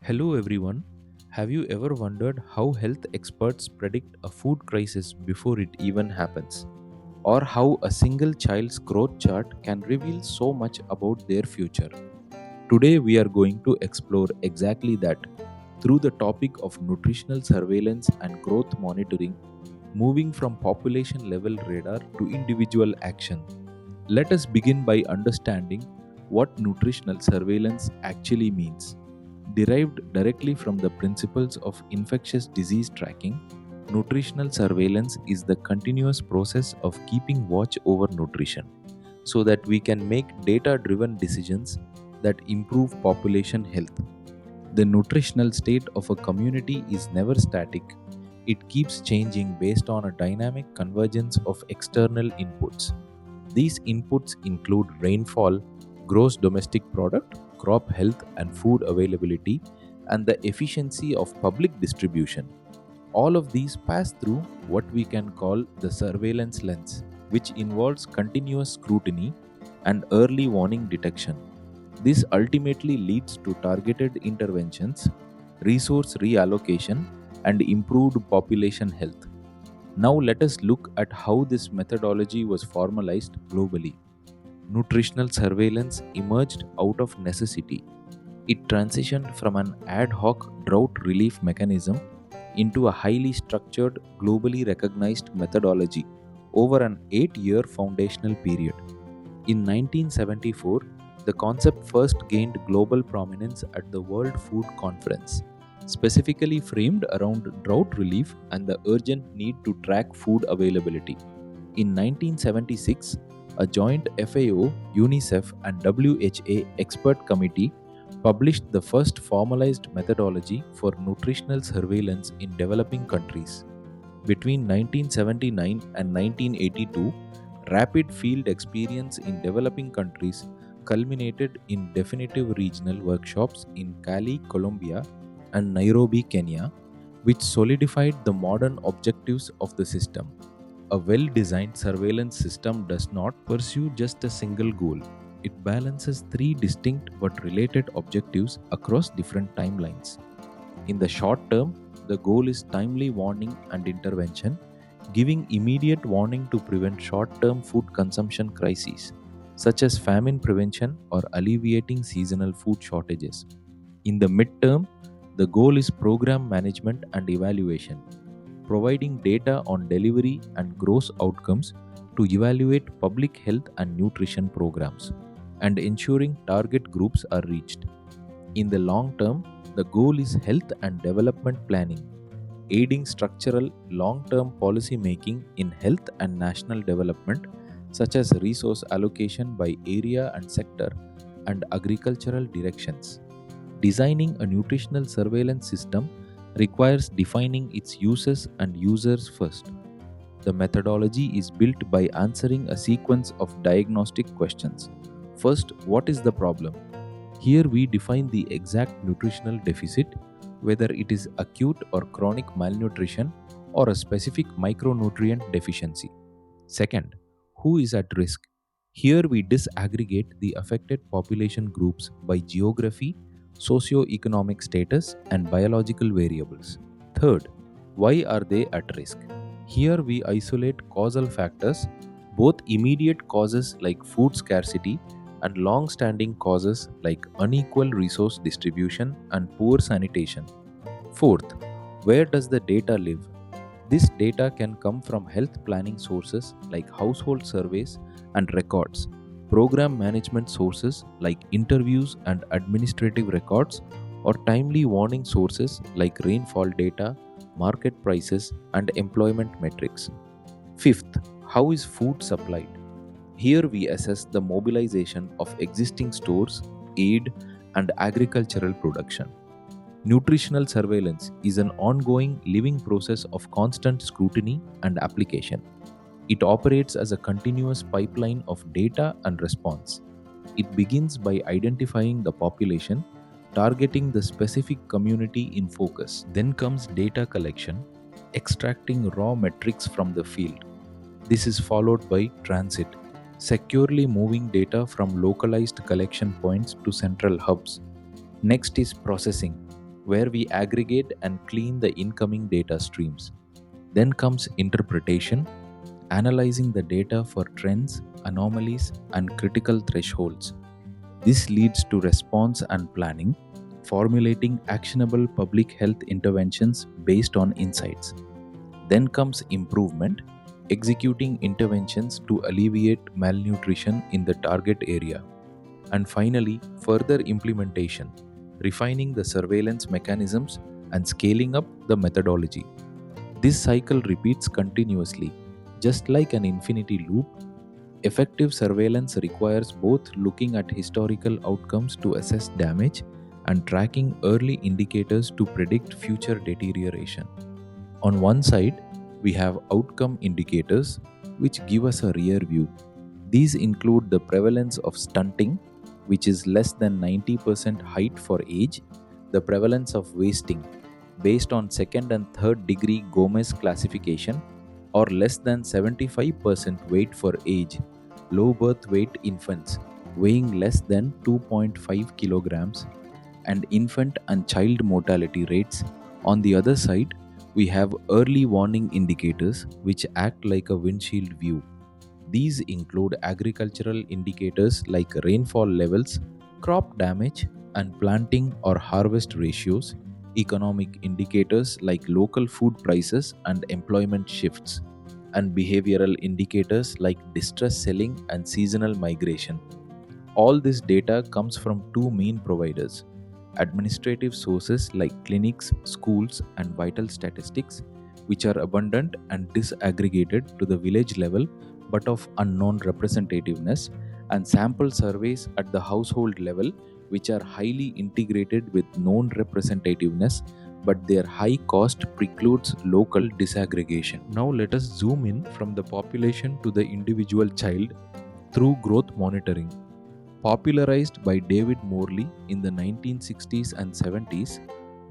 Hello everyone. Have you ever wondered how health experts predict a food crisis before it even happens? Or how a single child's growth chart can reveal so much about their future? Today we are going to explore exactly that through the topic of nutritional surveillance and growth monitoring, moving from population level radar to individual action. Let us begin by understanding what nutritional surveillance actually means. Derived directly from the principles of infectious disease tracking, nutritional surveillance is the continuous process of keeping watch over nutrition so that we can make data driven decisions that improve population health. The nutritional state of a community is never static. It keeps changing based on a dynamic convergence of external inputs. These inputs include rainfall, gross domestic product, crop health and food availability, and the efficiency of public distribution. All of these pass through what we can call the surveillance lens, which involves continuous scrutiny and early warning detection. This ultimately leads to targeted interventions, resource reallocation, and improved population health. Now, let us look at how this methodology was formalized globally. Nutritional surveillance emerged out of necessity. It transitioned from an ad hoc drought relief mechanism into a highly structured, globally recognized methodology over an 8-year foundational period. In 1974, the concept first gained global prominence at the World Food Conference, specifically framed around drought relief and the urgent need to track food availability. In 1976, a joint FAO, UNICEF, and WHA expert committee published the first formalized methodology for nutritional surveillance in developing countries. Between 1979 and 1982, rapid field experience in developing countries culminated in definitive regional workshops in Cali, Colombia, and Nairobi, Kenya, which solidified the modern objectives of the system. A well designed surveillance system does not pursue just a single goal. It balances three distinct but related objectives across different timelines. In the short term, the goal is timely warning and intervention, giving immediate warning to prevent short term food consumption crises, such as famine prevention or alleviating seasonal food shortages. In the midterm, the goal is program management and evaluation, providing data on delivery and gross outcomes to evaluate public health and nutrition programs, and ensuring target groups are reached. In the long term, the goal is health and development planning, aiding structural long term policy making in health and national development, such as resource allocation by area and sector and agricultural directions. Designing a nutritional surveillance system requires defining its uses and users first. The methodology is built by answering a sequence of diagnostic questions. First, what is the problem? Here we define the exact nutritional deficit, whether it is acute or chronic malnutrition or a specific micronutrient deficiency. Second, who is at risk? Here we disaggregate the affected population groups by geography, socio-economic status, and biological variables. Third, why are they at risk? Here we isolate causal factors, both immediate causes like food scarcity and long standing causes like unequal resource distribution and poor sanitation. Fourth, where does the data live? This data can come from health planning sources like household surveys and records, program management sources like interviews and administrative records, or timely warning sources like rainfall data, market prices, and employment metrics. Fifth, how is food supplied? Here we assess the mobilization of existing stores, aid, and agricultural production. Nutritional surveillance is an ongoing living process of constant scrutiny and application. It operates as a continuous pipeline of data and response. It begins by identifying the population, targeting the specific community in focus. Then comes data collection, extracting raw metrics from the field. This is followed by transit, securely moving data from localized collection points to central hubs. Next is processing, where we aggregate and clean the incoming data streams. Then comes interpretation, analyzing the data for trends, anomalies, and critical thresholds. This leads to response and planning, formulating actionable public health interventions based on insights. Then comes improvement, executing interventions to alleviate malnutrition in the target area. And finally, further implementation, refining the surveillance mechanisms and scaling up the methodology. This cycle repeats continuously, just like an infinity loop. Effective surveillance requires both looking at historical outcomes to assess damage and tracking early indicators to predict future deterioration. On one side, we have outcome indicators, which give us a rear view. These include the prevalence of stunting, which is less than 90% height for age, the prevalence of wasting, based on second and third degree Gomez classification, or less than 75% weight for age, low birth weight infants weighing less than 2.5 kilograms, and infant and child mortality rates. On the other side, we have early warning indicators which act like a windshield view. These include agricultural indicators like rainfall levels, crop damage, and planting or harvest ratios, economic indicators like local food prices and employment shifts, and behavioral indicators like distress selling and seasonal migration. All this data comes from two main providers: administrative sources like clinics, schools, and vital statistics, which are abundant and disaggregated to the village level but of unknown representativeness, and sample surveys at the household level, which are highly integrated with known representativeness, but their high cost precludes local disaggregation. Now, let us zoom in from the population to the individual child through growth monitoring. Popularized by David Morley in the 1960s and 70s,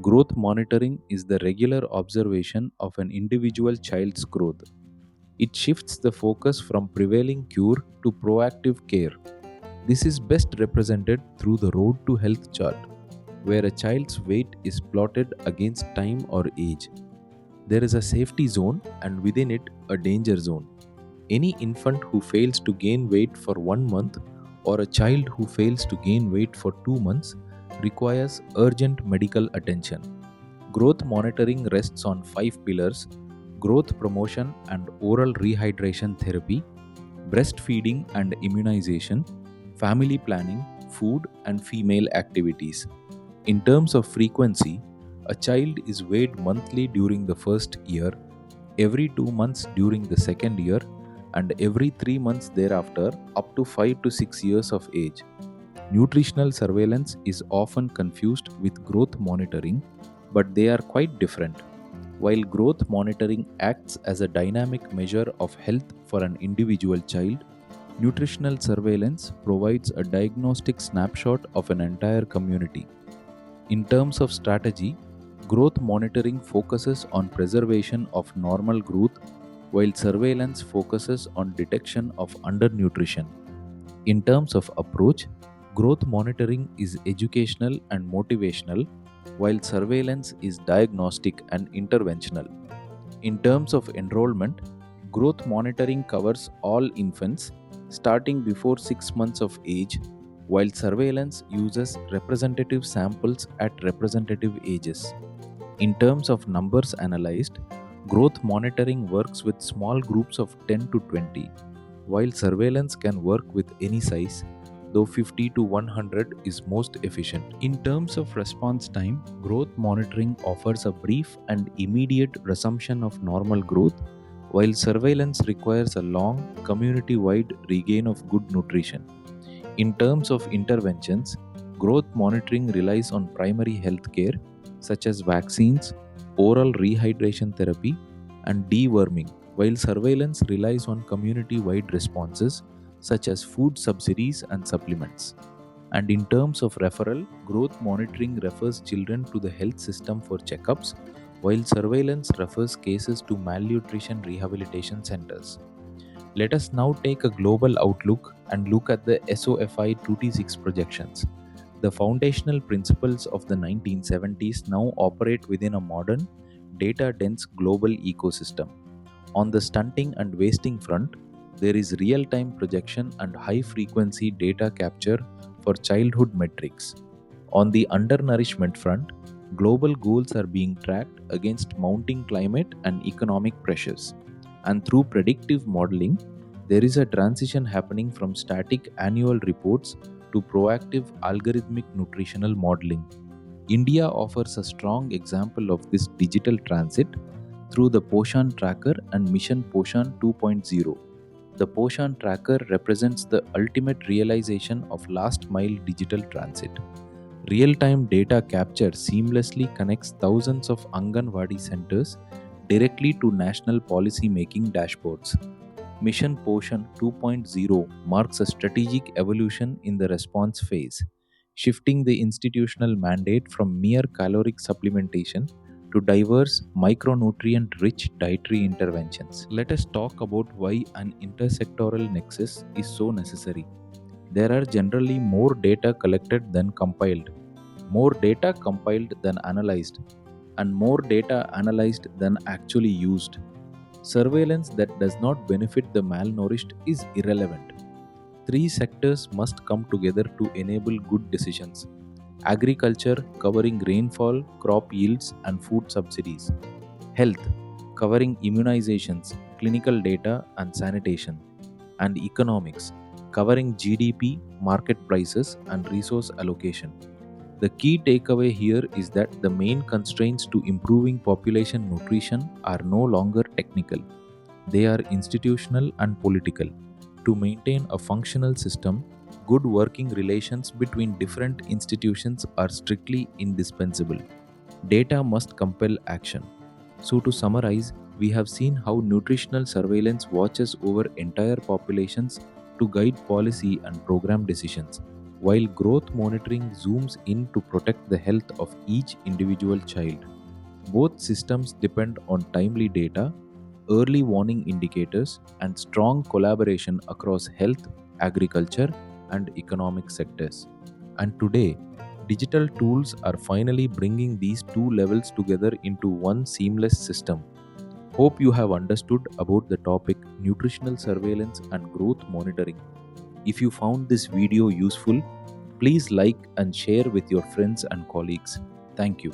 growth monitoring is the regular observation of an individual child's growth. It shifts the focus from prevailing cure to proactive care. This is best represented through the road to health chart, where a child's weight is plotted against time or age. There is a safety zone and within it a danger zone. Any infant who fails to gain weight for 1 month or a child who fails to gain weight for 2 months requires urgent medical attention. Growth monitoring rests on 5 pillars: growth promotion and oral rehydration therapy, breastfeeding and immunization, family planning, food, and female activities. In terms of frequency, a child is weighed monthly during the first year, every 2 months during the second year, and every 3 months thereafter up to 5 to 6 years of age. Nutritional surveillance is often confused with growth monitoring, but they are quite different. While growth monitoring acts as a dynamic measure of health for an individual child, nutritional surveillance provides a diagnostic snapshot of an entire community. In terms of strategy, growth monitoring focuses on preservation of normal growth, while surveillance focuses on detection of undernutrition. In terms of approach, growth monitoring is educational and motivational, while surveillance is diagnostic and interventional. In terms of enrollment, growth monitoring covers all infants starting before 6 months of age, while surveillance uses representative samples at representative ages. In terms of numbers analyzed, growth monitoring works with small groups of 10 to 20, while surveillance can work with any size, though 50 to 100 is most efficient. In terms of response time, growth monitoring offers a brief and immediate resumption of normal growth, while surveillance requires a long, community-wide regain of good nutrition. In terms of interventions, growth monitoring relies on primary health care, such as vaccines, oral rehydration therapy, and deworming, while surveillance relies on community-wide responses, such as food subsidies and supplements. And in terms of referral, growth monitoring refers children to the health system for checkups, while surveillance refers cases to malnutrition rehabilitation centers. Let us now take a global outlook and look at the SOFI 2T6 projections. The foundational principles of the 1970s now operate within a modern, data dense global ecosystem. On the stunting and wasting front, there is real time projection and high frequency data capture for childhood metrics. On the undernourishment front, global goals are being tracked against mounting climate and economic pressures. And through predictive modeling, there is a transition happening from static annual reports to proactive algorithmic nutritional modeling. India offers a strong example of this digital transit through the Poshan Tracker and Mission Poshan 2.0. The Poshan Tracker represents the ultimate realization of last mile digital transit. Real time data capture seamlessly connects thousands of Anganwadi centers directly to national policy making dashboards. Mission Poshan 2.0 marks a strategic evolution in the response phase, shifting the institutional mandate from mere caloric supplementation to diverse micronutrient rich dietary interventions. Let us talk about why an intersectoral nexus is so necessary. There are generally more data collected than compiled, more data compiled than analyzed, and more data analyzed than actually used. Surveillance that does not benefit the malnourished is irrelevant. Three sectors must come together to enable good decisions: agriculture, covering rainfall, crop yields, and food subsidies; health, covering immunizations, clinical data, and sanitation; and economics, covering GDP, market prices, and resource allocation. The key takeaway here is that the main constraints to improving population nutrition are no longer technical, they are institutional and political. To maintain a functional system, good working relations between different institutions are strictly indispensable. Data must compel action. So, to summarize, we have seen how nutritional surveillance watches over entire populations to guide policy and program decisions, while growth monitoring zooms in to protect the health of each individual child. Both systems depend on timely data, early warning indicators, and strong collaboration across health, agriculture, and economic sectors. And today, digital tools are finally bringing these two levels together into one seamless system. Hope you have understood about the topic nutritional surveillance and growth monitoring. If you found this video useful, please like and share with your friends and colleagues. Thank you.